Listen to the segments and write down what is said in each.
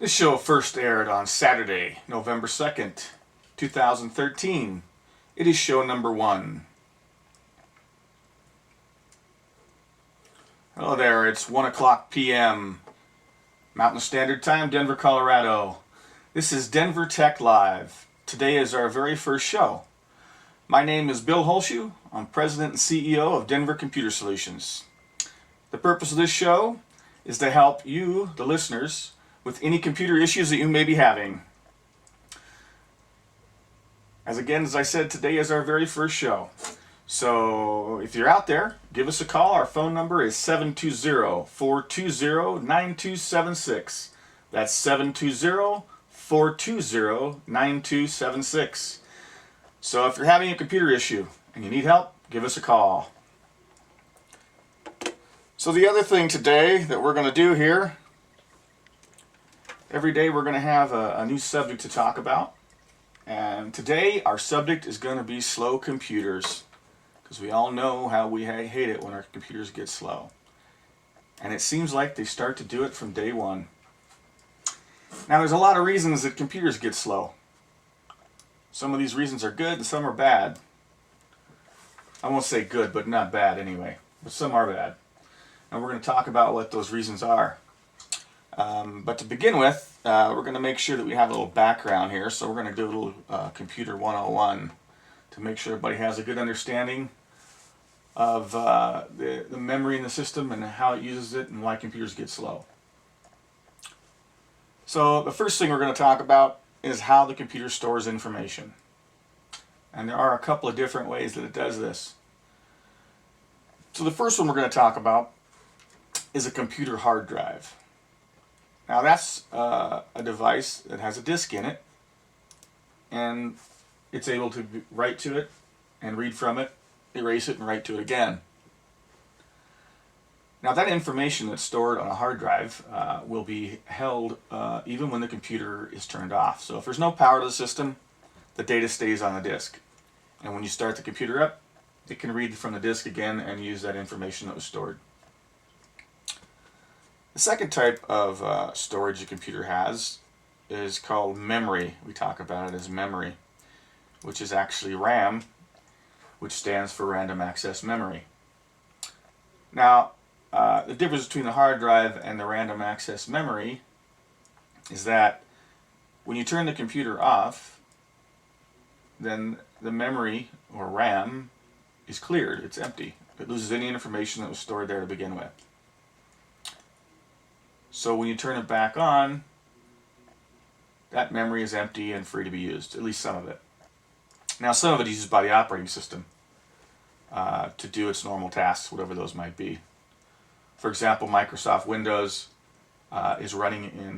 This show first aired on Saturday, November 2nd, 2013. It is show number 1. Hello there, it's 1 o'clock p.m. Mountain Standard Time, Denver, Colorado. This is Denver Tech Live. Today is our very first show. My name is Bill Holshoe. I'm President and CEO of Denver Computer Solutions. The purpose of this show is to help you, the listeners, with any computer issues that you may be having. As I said, today is our very first show. So if you're out there, give us a call. Our phone number is 720-420-9276. That's 720-420-9276. So if you're having a computer issue and you need help, give us a call. So the other thing today that we're going to do here, every day we're going to have a new subject to talk about. And today our subject is going to be slow computers. Because we all know how we hate it when our computers get slow. And it seems like they start to do it from day one. Now there's a lot of reasons that computers get slow. Some of these reasons are good and some are bad. I won't say good, but not bad anyway. But some are bad. And we're going to talk about what those reasons are. But to begin with, we're going to make sure that we have a little background here. So we're going to do a little Computer 101 to make sure everybody has a good understanding of the memory in the system and how it uses it and why computers get slow. So the first thing we're going to talk about is how the computer stores information. And there are a couple of different ways that it does this. So the first one we're going to talk about is a computer hard drive. Now that's a device that has a disk in it, and it's able to write to it and read from it, erase it, and write to it again. Now that information that's stored on a hard drive will be held even when the computer is turned off. So if there's no power to the system, the data stays on the disk. And when you start the computer up, it can read from the disk again and use that information that was stored. The second type of storage a computer has is called memory. We talk about it as memory, which is actually RAM, which stands for Random Access Memory. Now, the difference between the hard drive and the random access memory is that when you turn the computer off, then the memory, or RAM, is cleared. It's empty. It loses any information that was stored there to begin with. So when you turn it back on, that memory is empty and free to be used, at least some of it. Now some of it is used by the operating system to do its normal tasks, whatever those might be. For example, Microsoft Windows is running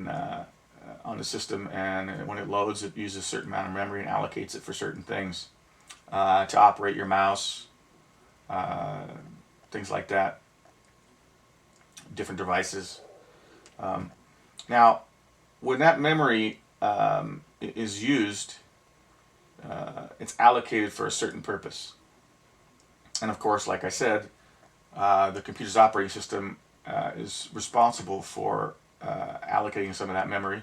on the system, and when it loads, it uses a certain amount of memory and allocates it for certain things. To operate your mouse, things like that, different devices. Now, when that memory is used, it's allocated for a certain purpose. And of course, like I said, the computer's operating system is responsible for allocating some of that memory,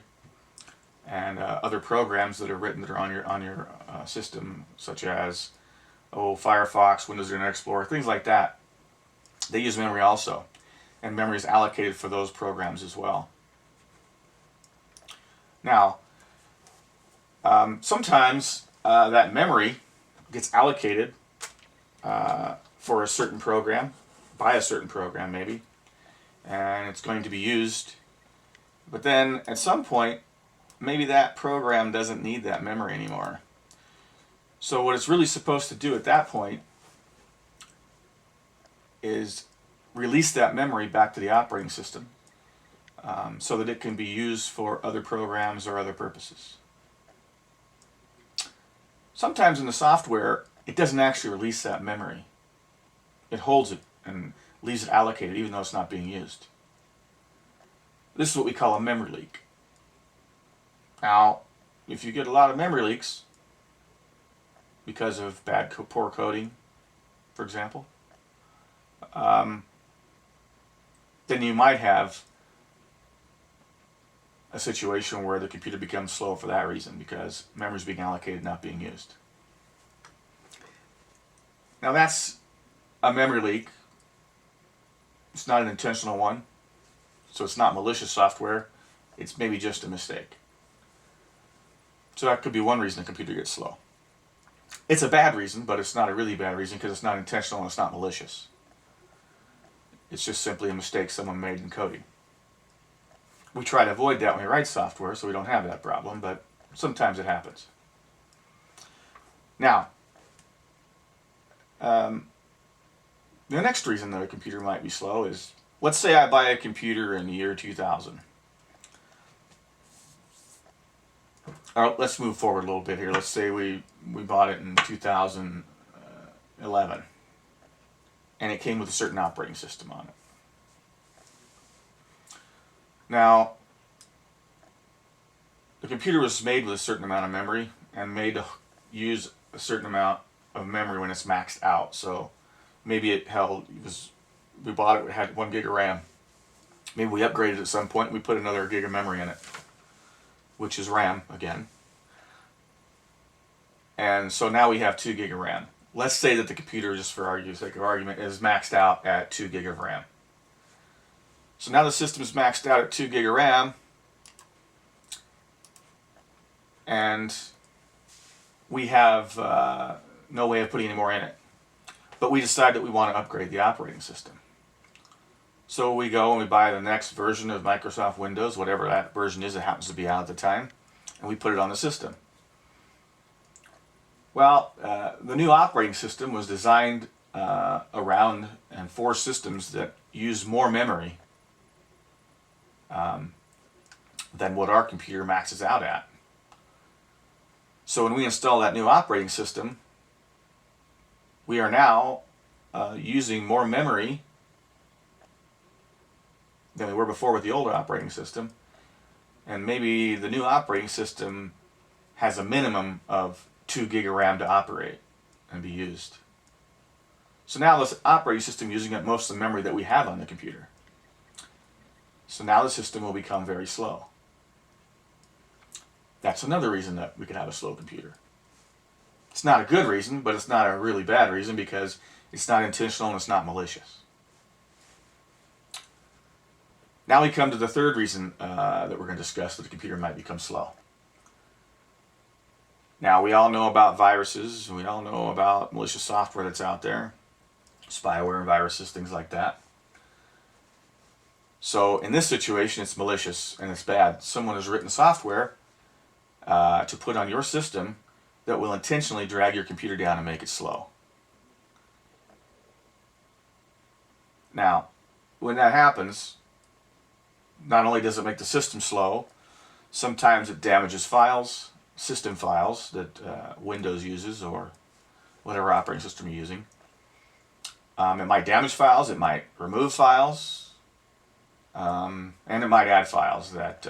and other programs that are written that are on your system, such as Firefox, Windows Internet Explorer, things like that. They use memory also, and memory is allocated for those programs as well. Now, sometimes that memory gets allocated for a certain program, by a certain program maybe, and it's going to be used, but then at some point maybe that program doesn't need that memory anymore. So what it's really supposed to do at that point is release that memory back to the operating system so that it can be used for other programs or other purposes. Sometimes in the software it doesn't actually release that memory. It holds it and leaves it allocated even though it's not being used. This is what we call a memory leak. Now, if you get a lot of memory leaks because of poor coding, for example, then you might have a situation where the computer becomes slow for that reason, because memory is being allocated, not being used. Now that's a memory leak. It's not an intentional one, so it's not malicious software. It's maybe just a mistake. So that could be one reason the computer gets slow. It's a bad reason, but it's not a really bad reason because it's not intentional and it's not malicious. It's just simply a mistake someone made in coding. We try to avoid that when we write software so we don't have that problem, but sometimes it happens. Now, the next reason that a computer might be slow is, let's say I buy a computer in the year 2000. Or let's move forward a little bit here. Let's say we bought it in 2011. And it came with a certain operating system on it. Now, the computer was made with a certain amount of memory and made to use a certain amount of memory when it's maxed out. So maybe we bought it had 1 gig of RAM. Maybe we upgraded at some point and we put another gig of memory in it, which is RAM again. And so now we have 2 gig of RAM. Let's say that the computer, just for sake of argument, is maxed out at 2 gig of RAM. So now the system is maxed out at 2 gig of RAM, and we have no way of putting any more in it. But we decide that we want to upgrade the operating system. So we go and we buy the next version of Microsoft Windows, whatever that version is, it happens to be out at the time, and we put it on the system. Well, the new operating system was designed around and for systems that use more memory than what our computer maxes out at. So when we install that new operating system, we are now using more memory than we were before with the older operating system. And maybe the new operating system has a minimum of 2 gig of RAM to operate and be used. So now this operating system using up most of the memory that we have on the computer. So now the system will become very slow. That's another reason that we could have a slow computer. It's not a good reason, but it's not a really bad reason because it's not intentional and it's not malicious. Now we come to the third reason that we're going to discuss that the computer might become slow. Now we all know about viruses, we all know about malicious software that's out there, spyware and viruses, things like that. So in this situation it's malicious and it's bad. Someone has written software to put on your system that will intentionally drag your computer down and make it slow. Now, when that happens, not only does it make the system slow, sometimes it damages files, system files that Windows uses or whatever operating system you're using. It might damage files, it might remove files, and it might add files that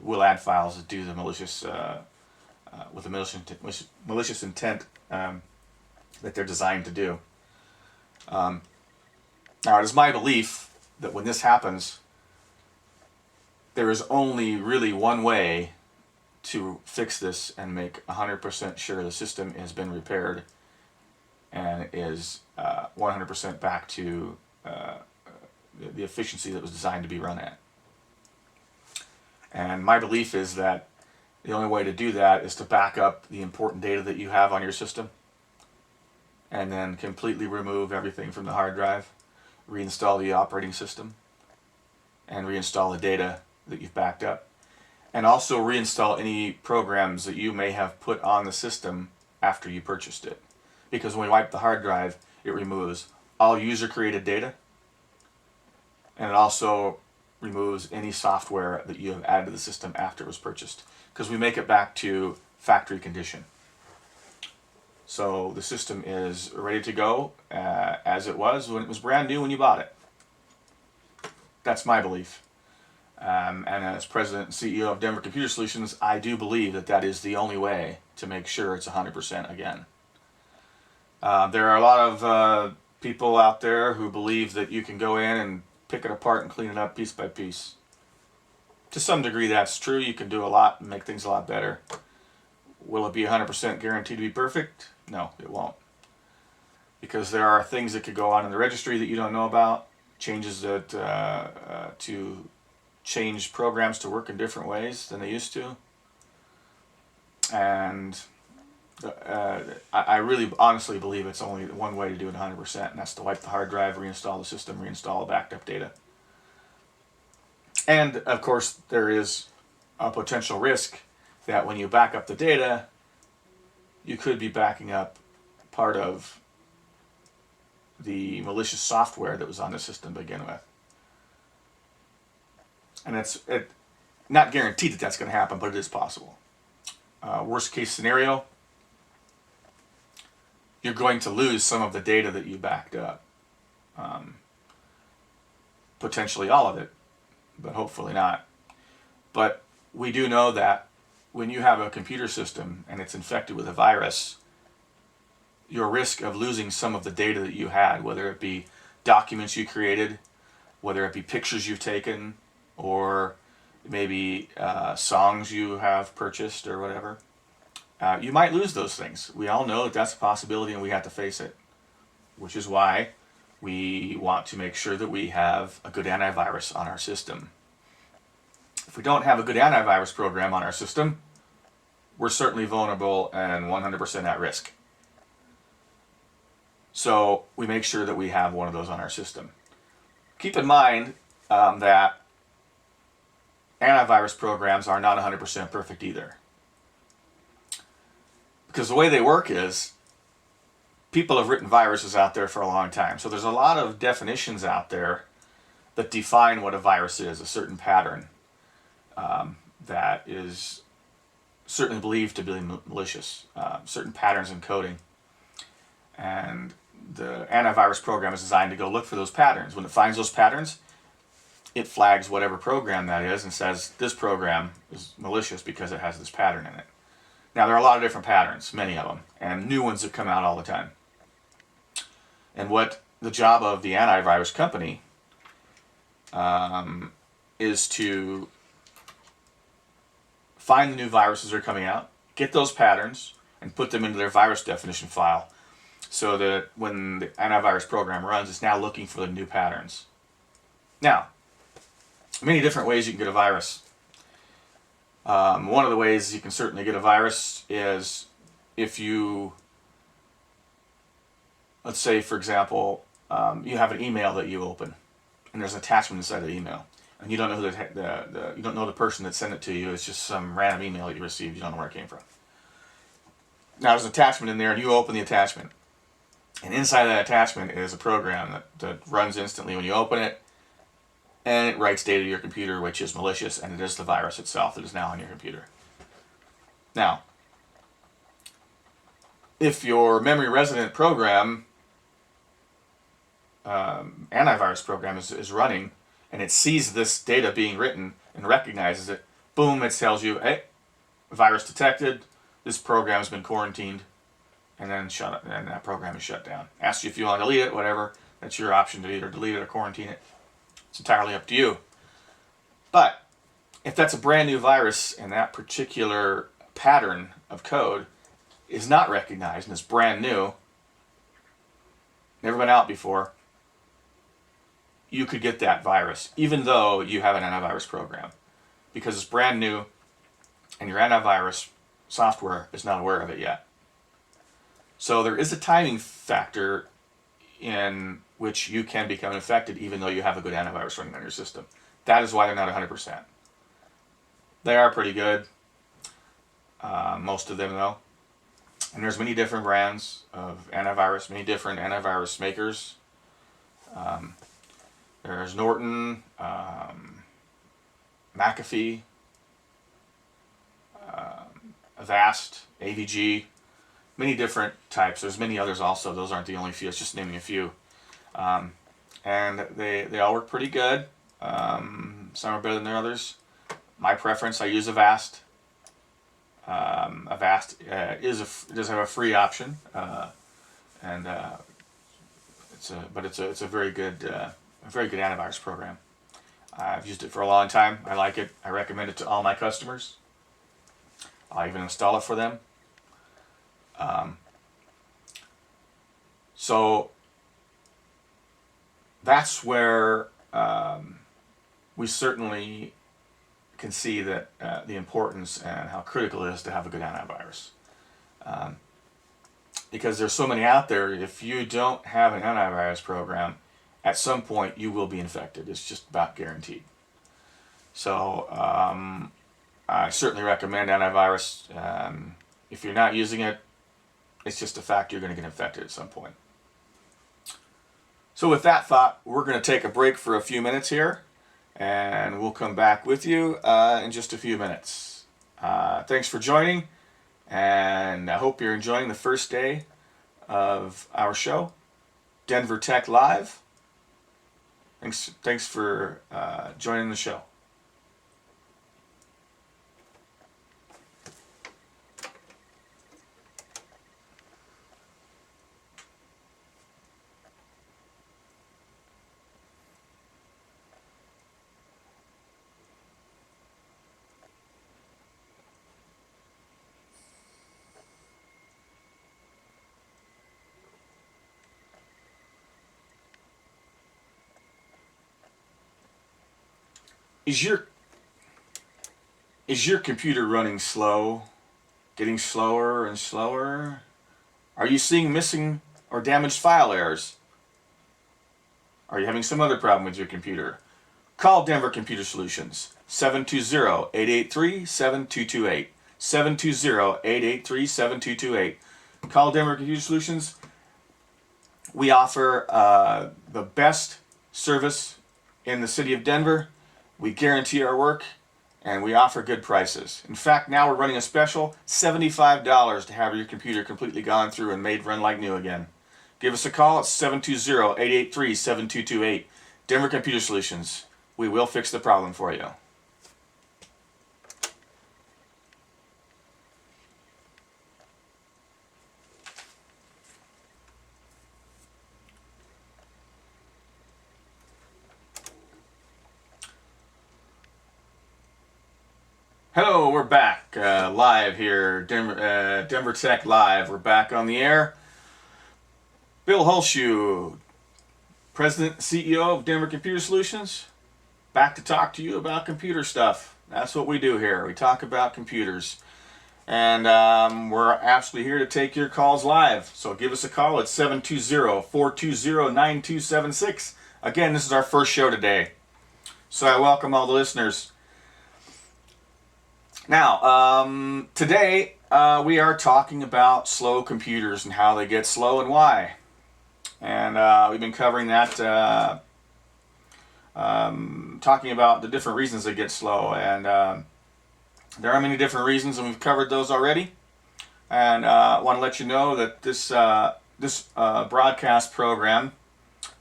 will add files that do the malicious with a malicious intent that they're designed to do. Now, it is my belief that when this happens, there is only really one way to fix this and make 100% sure the system has been repaired and is 100% back to the efficiency that was designed to be run at. And my belief is that the only way to do that is to back up the important data that you have on your system and then completely remove everything from the hard drive, reinstall the operating system, and reinstall the data that you've backed up, and also reinstall any programs that you may have put on the system after you purchased it. Because when we wipe the hard drive, it removes all user-created data, and it also removes any software that you have added to the system after it was purchased, because we make it back to factory condition. So the system is ready to go as it was when it was brand new when you bought it. That's my belief. And as president and CEO of Denver Computer Solutions, I do believe that that is the only way to make sure it's 100% again. There are a lot of people out there who believe that you can go in and pick it apart and clean it up piece by piece. To some degree that's true. You can do a lot and make things a lot better. Will it be 100% guaranteed to be perfect? No, it won't. Because there are things that could go on in the registry that you don't know about, changes that to change programs to work in different ways than they used to. And I really honestly believe it's only one way to do it 100%, and that's to wipe the hard drive, reinstall the system, reinstall the backed up data. And of course, there is a potential risk that when you back up the data, you could be backing up part of the malicious software that was on the system to begin with. And it's not guaranteed that that's going to happen, but it is possible. Worst case scenario, you're going to lose some of the data that you backed up. Potentially all of it, but hopefully not. But we do know that when you have a computer system and it's infected with a virus, your risk of losing some of the data that you had, whether it be documents you created, whether it be pictures you've taken, or maybe songs you have purchased or whatever, you might lose those things. We all know that that's a possibility and we have to face it, which is why we want to make sure that we have a good antivirus on our system. If we don't have a good antivirus program on our system, we're certainly vulnerable and 100% at risk. So we make sure that we have one of those on our system. Keep in mind that antivirus programs are not 100% perfect either. Because the way they work is, people have written viruses out there for a long time. So there's a lot of definitions out there that define what a virus is, a certain pattern that is certainly believed to be malicious, certain patterns in coding. And the antivirus program is designed to go look for those patterns. When it finds those patterns, it flags whatever program that is and says, this program is malicious because it has this pattern in it. Now, there are a lot of different patterns, many of them, and new ones that come out all the time. And what the job of the antivirus company is to find the new viruses that are coming out, get those patterns, and put them into their virus definition file, so that when the antivirus program runs, it's now looking for the new patterns. Now, many different ways you can get a virus. One of the ways you can certainly get a virus is if you, let's say for example, you have an email that you open, and there's an attachment inside the email, and you don't know who you don't know the person that sent it to you. It's just some random email that you received. You don't know where it came from. Now there's an attachment in there, and you open the attachment. And inside that attachment is a program that runs instantly when you open it, and it writes data to your computer, which is malicious, and it is the virus itself that is now on your computer. Now, if your memory resident program, antivirus program is running, and it sees this data being written and recognizes it, boom, it tells you, hey, virus detected, this program has been quarantined, and then and that program is shut down. Asks you if you want to delete it, whatever. That's your option to either delete it or quarantine it. It's entirely up to you. But if that's a brand new virus and that particular pattern of code is not recognized and is brand new, never been out before, you could get that virus even though you have an antivirus program, because it's brand new and your antivirus software is not aware of it yet. So there is a timing factor in which you can become infected even though you have a good antivirus running on your system. That is why they're not 100%. They are pretty good, most of them though. And there's many different brands of antivirus, many different antivirus makers. There's Norton, McAfee, Avast, AVG, many different types. There's many others also. Those aren't the only few. It's just naming a few. And they all work pretty good. Some are better than others. My preference, I use Avast. Avast does have a free option, and it's a very good antivirus program. I've used it for a long time. I like it. I recommend it to all my customers. I'll even install it for them. So that's where we certainly can see that the importance and how critical it is to have a good antivirus. Because there's so many out there, if you don't have an antivirus program, at some point you will be infected. It's just about guaranteed. So I certainly recommend antivirus. If you're not using it, it's just a fact you're going to get infected at some point. So with that thought, we're going to take a break for a few minutes here, and we'll come back with you in just a few minutes. Thanks for joining, and I hope you're enjoying the first day of our show, Denver Tech Live. Thanks for joining the show. Is your computer running slow, getting slower and slower? Are you seeing missing or damaged file errors? Are you having some other problem with your computer? Call Denver Computer Solutions, 720-883-7228, 720-883-7228. Call Denver Computer Solutions. We offer the best service in the city of Denver. We guarantee our work, and we offer good prices. In fact, now we're running a special, $75 to have your computer completely gone through and made run like new again. Give us a call at 720-883-7228. Denver Computer Solutions. We will fix the problem for you. Hello, we're back live here, Denver Tech Live. We're back on the air. Bill Holshoe, President and CEO of Denver Computer Solutions, back to talk to you about computer stuff. That's what we do here. We talk about computers. And we're absolutely here to take your calls live. So give us a call at 720-420-9276. Again, this is our first show today. So I welcome all the listeners. Now, today we are talking about slow computers and how they get slow and why. And we've been covering that, talking about the different reasons they get slow. And there are many different reasons, and we've covered those already. And I want to let you know that this broadcast program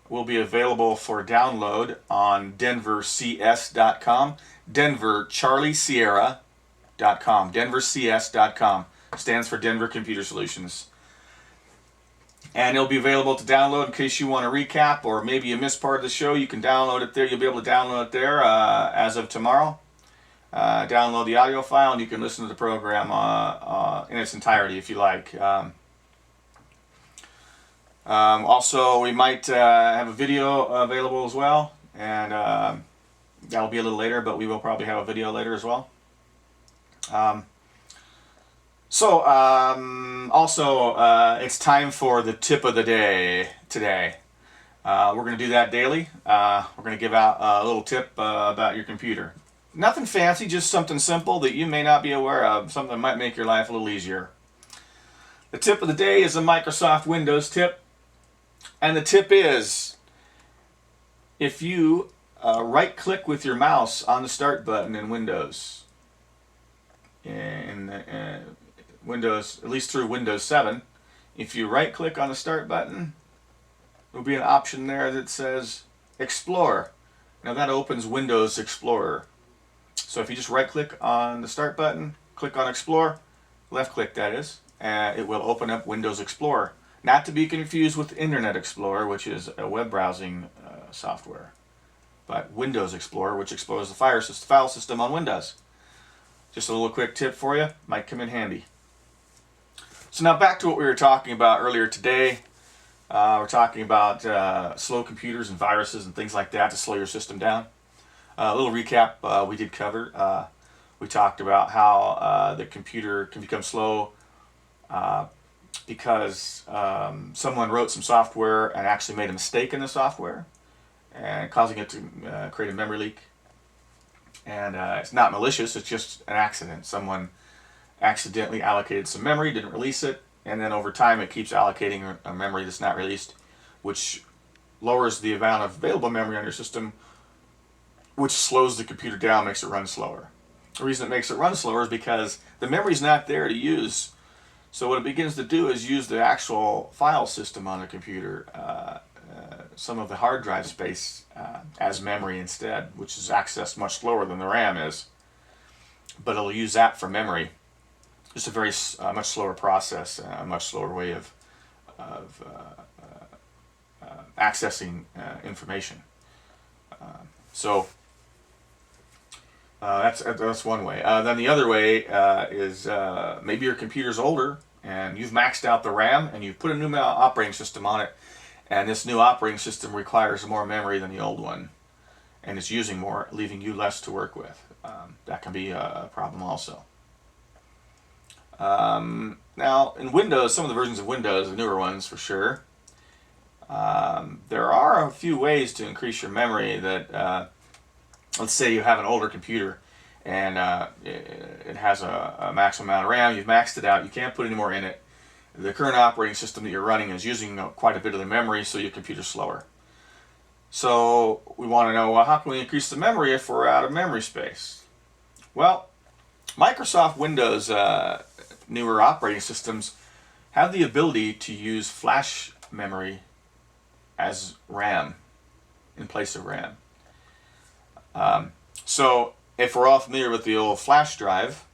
will be available for download on DenverCS.com, DenverCharlieSierra.com. DenverCS.com stands for Denver Computer Solutions. And it'll be available to download in case you want to recap or maybe you missed part of the show. You can download it there. You'll be able to download it there as of tomorrow. Download the audio file and you can listen to the program in its entirety if you like. Also, we might have a video available as well. And that'll be a little later, but we will probably have a video later as well. It's time for the tip of the day today. We're going to do that daily. We're going to give out a little tip about your computer. Nothing fancy, just something simple that you may not be aware of, something that might make your life a little easier. The tip of the day is a Microsoft Windows tip. And the tip is, if you right-click with your mouse on the Start button in Windows, in Windows, at least through Windows 7, if you right click on the Start button, there'll be an option there that says Explore. Now that opens Windows Explorer. So if you just right click on the Start button, click on Explore, left click that is, it will open up Windows Explorer. Not to be confused with Internet Explorer, which is a web browsing software. but Windows Explorer, which explores the file system on Windows. Just a little quick tip for you, might come in handy. So now back to what we were talking about earlier today. We're talking about slow computers and viruses and things like that to slow your system down. A little recap we did cover. We talked about how the computer can become slow because someone wrote some software and actually made a mistake in the software and causing it to create a memory leak. And it's not malicious, it's just an accident. Someone accidentally allocated some memory, didn't release it, and then over time it keeps allocating a memory that's not released, which lowers the amount of available memory on your system, which slows the computer down, makes it run slower. The reason it makes it run slower is because the memory's not there to use. So what it begins to do is use the actual file system on the computer, some of the hard drive space as memory instead, which is accessed much slower than the RAM is. But it'll use that for memory. Just a very much slower process, a much slower way of accessing information. So that's one way. Then the other way is maybe your computer's older and you've maxed out the RAM and you've put a new operating system on it, and this new operating system requires more memory than the old one, and it's using more, leaving you less to work with. That can be a problem also. Now in Windows, some of the versions of Windows, the newer ones for sure, there are a few ways to increase your memory that let's say you have an older computer and it has a maximum amount of RAM, you've maxed it out, you can't put any more in it. The current operating system that you're running is using quite a bit of the memory, so your computer's slower. So we want to know, well, how can we increase the memory if we're out of memory space? Well, Microsoft Windows newer operating systems have the ability to use flash memory as RAM in place of RAM. So if we're all familiar with the old flash drive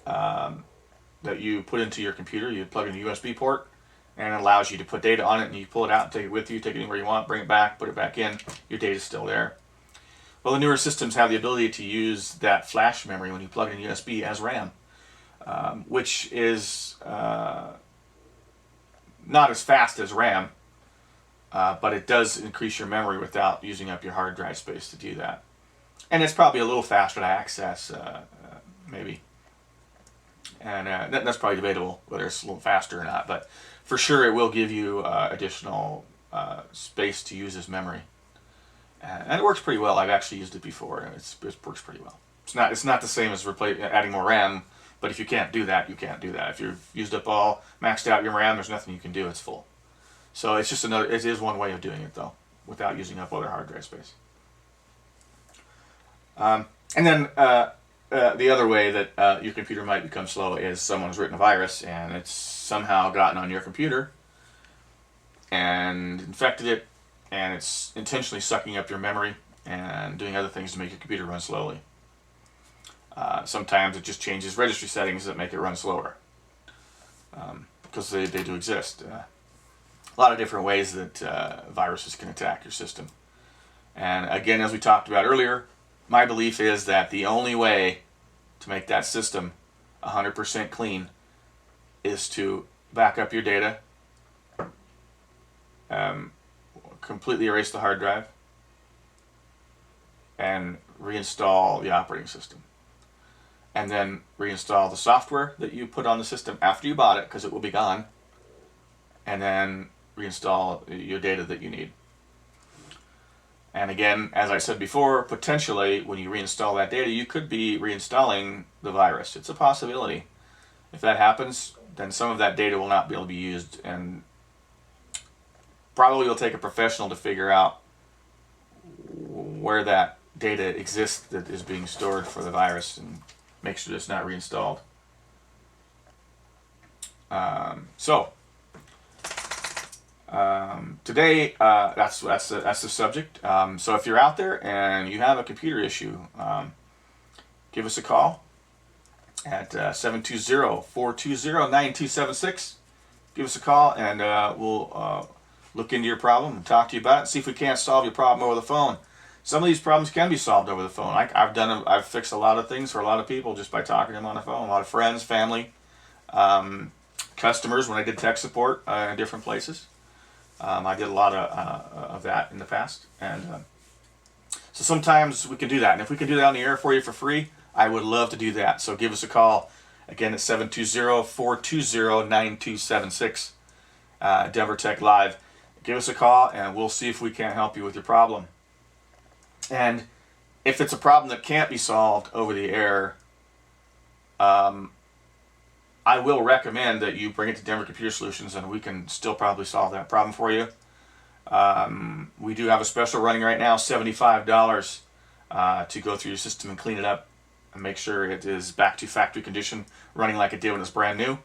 that you put into your computer, you plug in a USB port and it allows you to put data on it, and you pull it out and take it with you, take it anywhere you want, bring it back, put it back in, your data's still there. Well, the newer systems have the ability to use that flash memory when you plug it in USB as RAM, which is not as fast as RAM, but it does increase your memory without using up your hard drive space to do that. And it's probably a little faster to access, maybe. And that's probably debatable whether it's a little faster or not, but for sure it will give you additional space to use as memory. And it works pretty well. I've actually used it before, and it works pretty well. It's not the same as adding more RAM, but if you can't do that, you can't do that. If you've used up maxed out your RAM, there's nothing you can do. It's full. So it's just it is one way of doing it though, without using up other hard drive space. And then the other way that your computer might become slow is someone's written a virus and it's somehow gotten on your computer and infected it, and it's intentionally sucking up your memory and doing other things to make your computer run slowly. Sometimes it just changes registry settings that make it run slower, because they do exist. A lot of different ways that viruses can attack your system. And again, as we talked about earlier, my belief is that the only way to make that system 100% clean is to back up your data, completely erase the hard drive, and reinstall the operating system. And then reinstall the software that you put on the system after you bought it, because it will be gone, and then reinstall your data that you need. And again, as I said before, potentially when you reinstall that data, you could be reinstalling the virus. It's a possibility. If that happens, then some of that data will not be able to be used, and probably will take a professional to figure out where that data exists that is being stored for the virus and make sure it's not reinstalled. Today, that's the subject. So if you're out there and you have a computer issue, give us a call at 720-420-9276. Give us a call and we'll look into your problem and talk to you about it and see if we can't solve your problem over the phone. Some of these problems can be solved over the phone. I've fixed a lot of things for a lot of people just by talking to them on the phone. A lot of friends, family, customers when I did tech support in different places. I did a lot of that in the past. And so sometimes we can do that. And if we can do that on the air for you for free, I would love to do that. So give us a call. Again, it's 720-420-9276, Denver Tech Live. Give us a call and we'll see if we can't help you with your problem. And if it's a problem that can't be solved over the air, I will recommend that you bring it to Denver Computer Solutions and we can still probably solve that problem for you. We do have a special running right now, $75 to go through your system and clean it up and make sure it is back to factory condition, running like it did when it was brand new,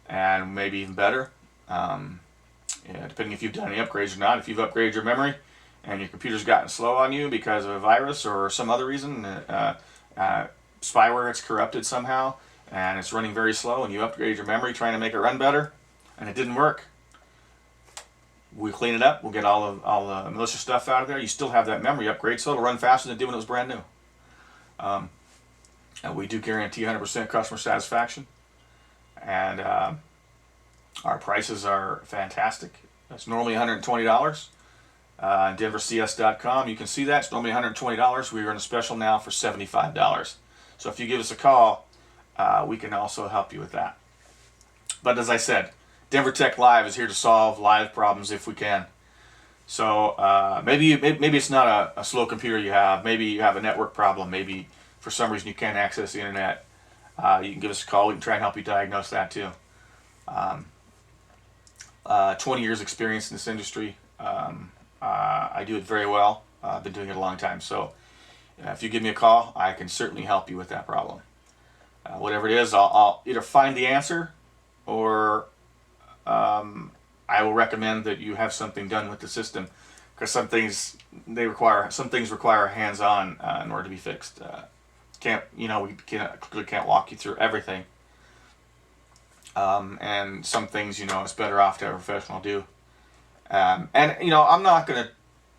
and maybe even better. Depending if you've done any upgrades or not. If you've upgraded your memory and your computer's gotten slow on you because of a virus or some other reason, spyware, it's corrupted somehow, and it's running very slow, and you upgraded your memory trying to make it run better, and it didn't work, we clean it up. We'll get all the malicious stuff out of there. You still have that memory upgrade, so it'll run faster than it did when it was brand new. And we do guarantee 100% customer satisfaction, and our prices are fantastic. It's normally $120. On DenverCS.com, you can see that. It's normally $120. We're on a special now for $75. So if you give us a call, we can also help you with that. But as I said, Denver Tech Live is here to solve live problems if we can. So maybe it's not a slow computer you have. Maybe you have a network problem. Maybe for some reason you can't access the internet. You can give us a call. We can try and help you diagnose that too. 20 years experience in this industry. I do it very well. I've been doing it a long time. So if you give me a call, I can certainly help you with that problem. Whatever it is, I'll either find the answer, or I will recommend that you have something done with the system, because some things require hands-on in order to be fixed. We can't walk you through everything, and some things it's better off to have a professional do. I'm not going to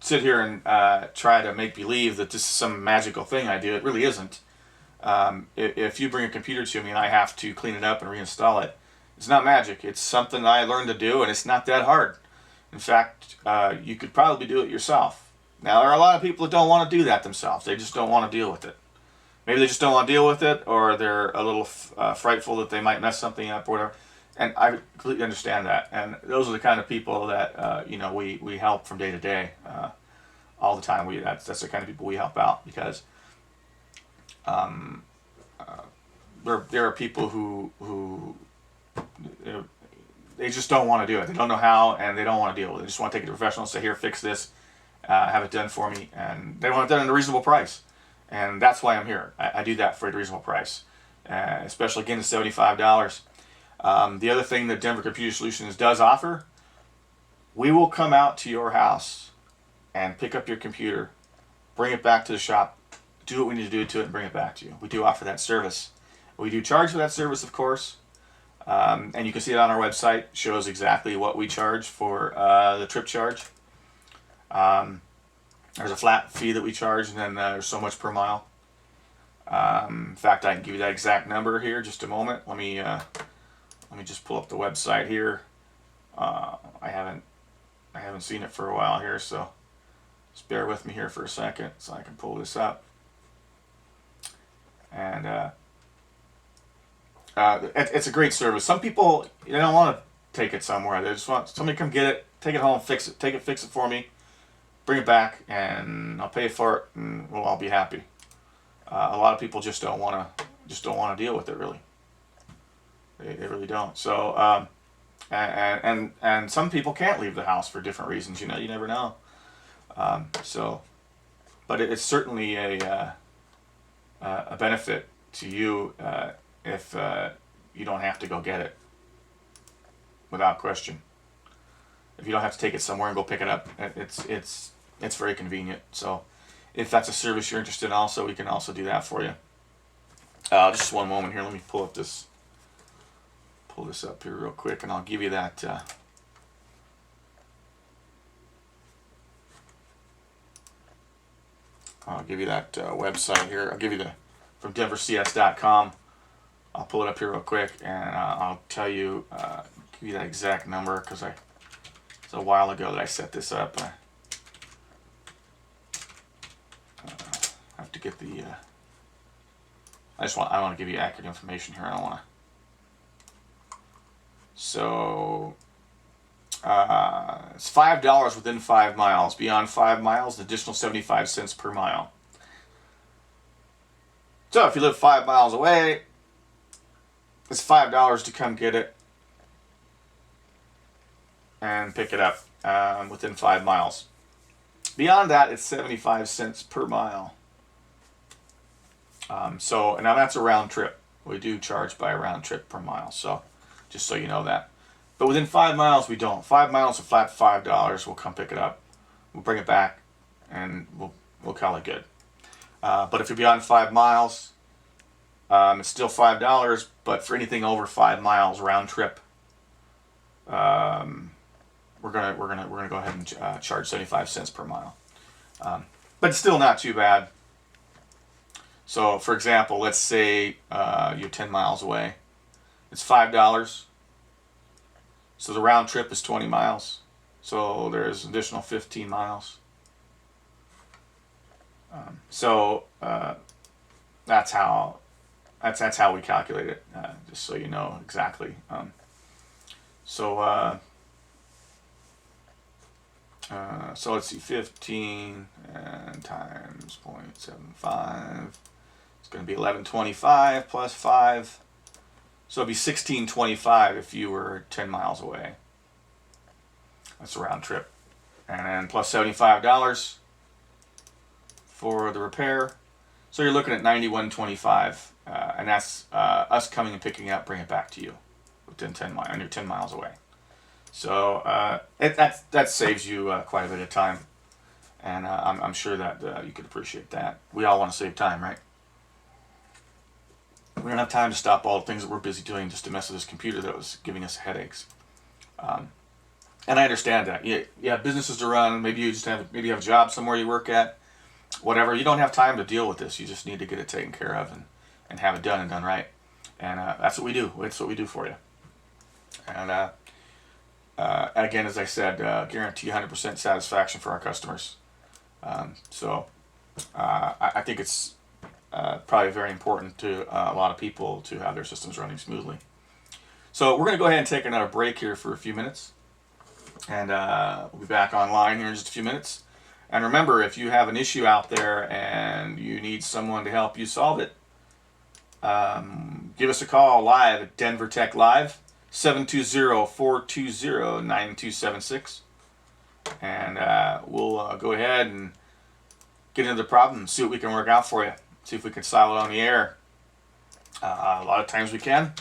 sit here and try to make believe that this is some magical thing I do. It really isn't. If you bring a computer to me and I have to clean it up and reinstall it, it's not magic. It's something I learned to do, and it's not that hard. In fact, you could probably do it yourself. Now, there are a lot of people that don't want to do that themselves. They just don't want to deal with it. Maybe they just don't want to deal with it, or they're a little frightful that they might mess something up or whatever. And I completely understand that. And those are the kind of people that we help from day to day, all the time. That's the kind of people we help out, because there are people who they just don't want to do it. They don't know how, and they don't want to deal with it. They just want to take it to a professional and say, here, fix this, have it done for me, and they want it done at a reasonable price. And that's why I'm here. I do that for a reasonable price, especially, again, it's $75. The other thing that Denver Computer Solutions does offer, we will come out to your house and pick up your computer, bring it back to the shop, do what we need to do to it, and bring it back to you. We do offer that service. We do charge for that service, of course, and you can see it on our website. It shows exactly what we charge for the trip charge. There's a flat fee that we charge, and then there's so much per mile. In fact, I can give you that exact number here. Just a moment. Let me just pull up the website here. I haven't seen it for a while here, so just bear with me here for a second so I can pull this up. And it's a great service. Some people, they don't want to take it somewhere. They just want somebody to come get it, take it home, fix it, fix it for me, bring it back, and I'll pay for it, and we'll all be happy. A lot of people just don't want to deal with it, really. They really don't. So, and some people can't leave the house for different reasons. You never know. But it's certainly a benefit to you if you don't have to go get it, without question. If you don't have to take it somewhere and go pick it up, it's very convenient. So, if that's a service you're interested in, also, we can also do that for you. Just one moment here. Let me pull this up here real quick, and I'll give you that I'll give you that website here. I'll give you from DenverCS.com. I'll pull it up here real quick, and I'll tell you, give you that exact number, because it's a while ago that I set this up. I have to get the. I want to give you accurate information here. I don't want to. So it's $5 within 5 miles. Beyond 5 miles, an additional 75 cents per mile. So if you live 5 miles away, it's $5 to come get it and pick it up within 5 miles. Beyond that, it's 75 cents per mile. So, and now that's a round trip. We do charge by a round trip per mile. So, just so you know that. But within 5 miles, we don't. 5 miles, a flat $5. We'll come pick it up. We'll bring it back, and we'll call it good. But if you're beyond 5 miles, it's still $5. But for anything over 5 miles round trip, we're gonna go ahead and charge 75 cents per mile. But still not too bad. So, for example, let's say you're 10 miles away. It's $5. So the round trip is 20 miles. So there's an additional 15 miles. That's how we calculate it. Just so you know exactly. So let's see, 15 and times 0.75. It's going to be 1125 plus 5. So it'd be 1625 if you were 10 miles away. That's a round trip. And then plus $75 for the repair. So you're looking at $91.25. And that's us coming and picking it up, bring it back to you within 10 miles, and you're 10 miles away. So that saves you quite a bit of time. And I'm sure that you could appreciate that. We all want to save time, right? We don't have time to stop all the things that we're busy doing just to mess with this computer that was giving us headaches. And I understand that. You have businesses to run. Maybe you have a job somewhere you work at. Whatever. You don't have time to deal with this. You just need to get it taken care of and have it done and done right. And that's what we do. That's what we do for you. And again, as I said, guarantee 100% satisfaction for our customers. So I think it's probably very important to a lot of people to have their systems running smoothly. So we're going to go ahead and take another break here for a few minutes. And we'll be back online here in just a few minutes. And remember, if you have an issue out there and you need someone to help you solve it, give us a call live at DenverTechLive, 720-420-9276. And we'll go ahead and get into the problem and see what we can work out for you. See if we can solve it on the air. A lot of times we can.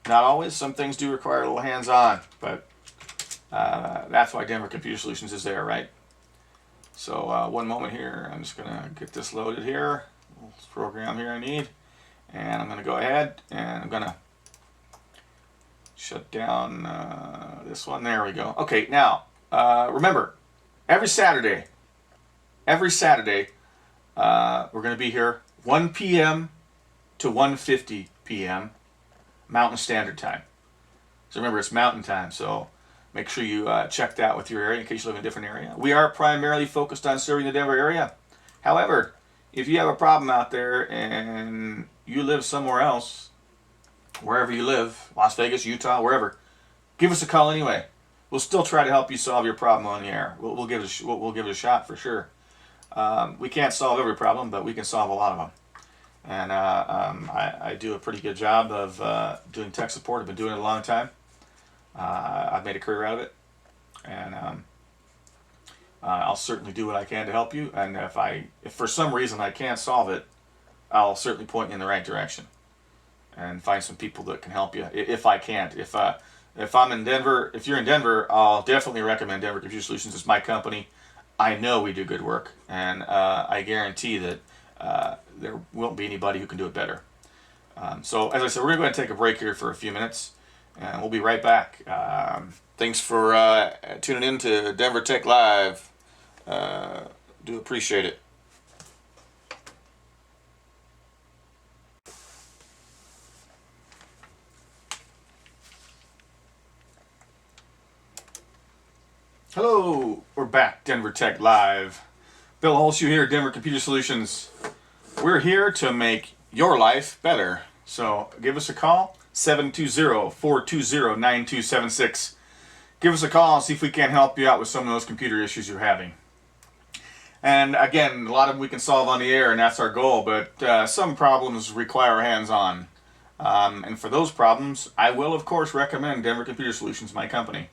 Not always. Some things do require a little hands-on, but that's why Denver Computer Solutions is there, right? So one moment here. I'm just going to get this loaded here. This program here I need. And I'm going to go ahead and I'm going to shut down this one. There we go. Okay, now remember, every Saturday, we're going to be here 1 p.m. to 1:50 p.m. Mountain Standard Time. So remember, it's Mountain Time, so make sure you check that with your area in case you live in a different area. We are primarily focused on serving the Denver area. However, if you have a problem out there and you live somewhere else, wherever you live, Las Vegas, Utah, wherever, give us a call anyway. We'll still try to help you solve your problem on the air. We'll give it a shot for sure. We can't solve every problem, but we can solve a lot of them. And I do a pretty good job of doing tech support. I've been doing it a long time. I've made a career out of it. And I'll certainly do what I can to help you. And if for some reason I can't solve it, I'll certainly point you in the right direction and find some people that can help you. If I can't, if I'm in Denver, if you're in Denver, I'll definitely recommend Denver Computer Solutions. It's my company. I know we do good work, and I guarantee that there won't be anybody who can do it better. So as I said, we're going to go ahead and take a break here for a few minutes, and we'll be right back. Thanks for tuning in to Denver Tech Live. Do appreciate it. Hello, we're back, Denver Tech Live. Bill Holshoe here, Denver Computer Solutions. We're here to make your life better. So give us a call, 720-420-9276. Give us a call and see if we can help you out with some of those computer issues you're having. And again, a lot of them we can solve on the air, and that's our goal, but some problems require hands-on. And for those problems, I will, of course, recommend Denver Computer Solutions, my company,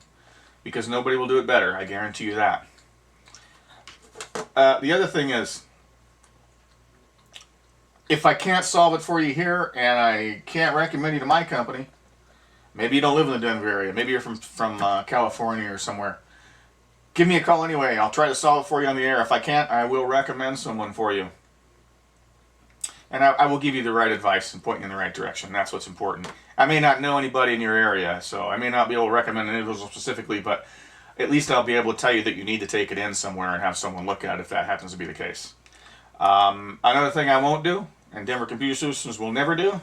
because nobody will do it better. I guarantee you that. The other thing is, if I can't solve it for you here and I can't recommend you to my company, maybe you don't live in the Denver area, maybe you're from California or somewhere, give me a call anyway. I'll try to solve it for you on the air. If I can't, I will recommend someone for you. And I will give you the right advice and point you in the right direction. That's what's important. I may not know anybody in your area, so I may not be able to recommend an individual specifically, but at least I'll be able to tell you that you need to take it in somewhere and have someone look at it if that happens to be the case. Another thing I won't do, and Denver Computer Solutions will never do,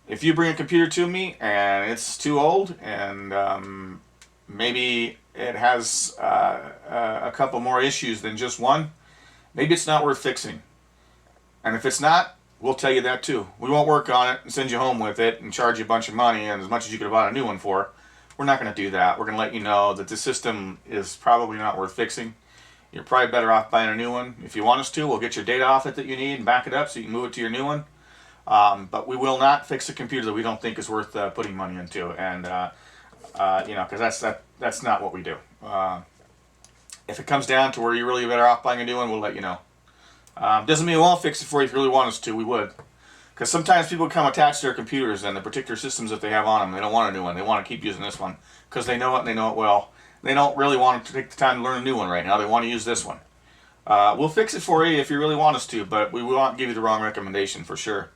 if you bring a computer to me and it's too old and maybe it has a couple more issues than just one, maybe it's not worth fixing. And if it's not, we'll tell you that too. We won't work on it and send you home with it and charge you a bunch of money and as much as you could have bought a new one for. We're not going to do that. We're going to let you know that the system is probably not worth fixing. You're probably better off buying a new one. If you want us to, we'll get your data off it that you need and back it up so you can move it to your new one. But we will not fix a computer that we don't think is worth putting money into. And, because that's not what we do. If it comes down to where you're really better off buying a new one, we'll let you know. Doesn't mean we won't fix it for you. If you really want us to, we would. Because sometimes people come attached to their computers and the particular systems that they have on them, they don't want a new one. They want to keep using this one because they know it and they know it well. They don't really want to take the time to learn a new one right now. They want to use this one. We'll fix it for you if you really want us to, but we won't give you the wrong recommendation for sure.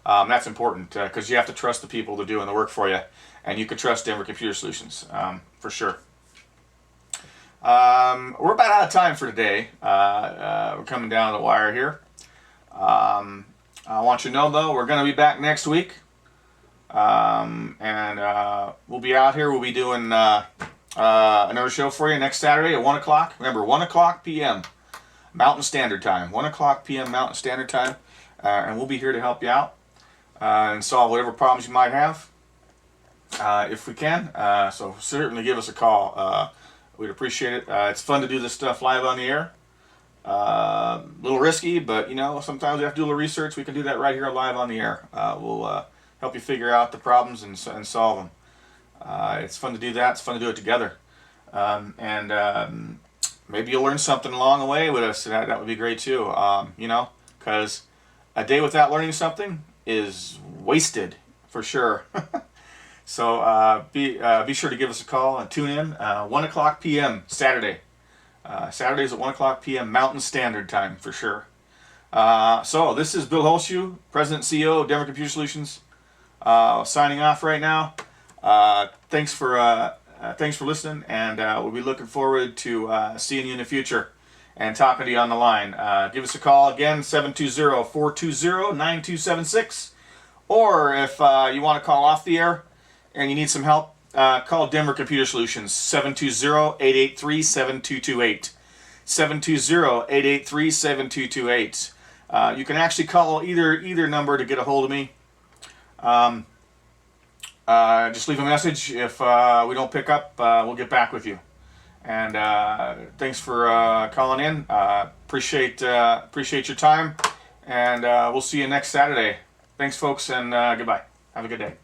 That's important because you have to trust the people that are doing the work for you, and you can trust Denver Computer Solutions for sure. We're about out of time for today. We're coming down the wire here. I want you to know, though, we're going to be back next week. And we'll be out here. We'll be doing another show for you next Saturday at 1 o'clock. Remember, 1 o'clock p.m. Mountain Standard Time. 1 o'clock p.m. Mountain Standard Time. And we'll be here to help you out and solve whatever problems you might have if we can. So certainly give us a call. We'd appreciate it. It's fun to do this stuff live on the air. A little risky, but sometimes we have to do a little research. We can do that right here live on the air. We'll help you figure out the problems and solve them. It's fun to do that. It's fun to do it together. Maybe you'll learn something along the way with us. That would be great too. Because a day without learning something is wasted for sure. So be sure to give us a call and tune in 1 o'clock p.m. Saturday. Saturdays at 1 o'clock p.m. Mountain Standard Time for sure. So this is Bill Holshoe, President and CEO of Denver Computer Solutions, signing off right now. Thanks for listening, and we'll be looking forward to seeing you in the future and talking to you on the line. Give us a call again, 720-420-9276. Or if you want to call off the air and you need some help, call Denver Computer Solutions, 720-883-7228. 720-883-7228. You can actually call either number to get a hold of me. Just leave a message. If we don't pick up, we'll get back with you. And thanks for calling in. Appreciate your time. And we'll see you next Saturday. Thanks, folks, and goodbye. Have a good day.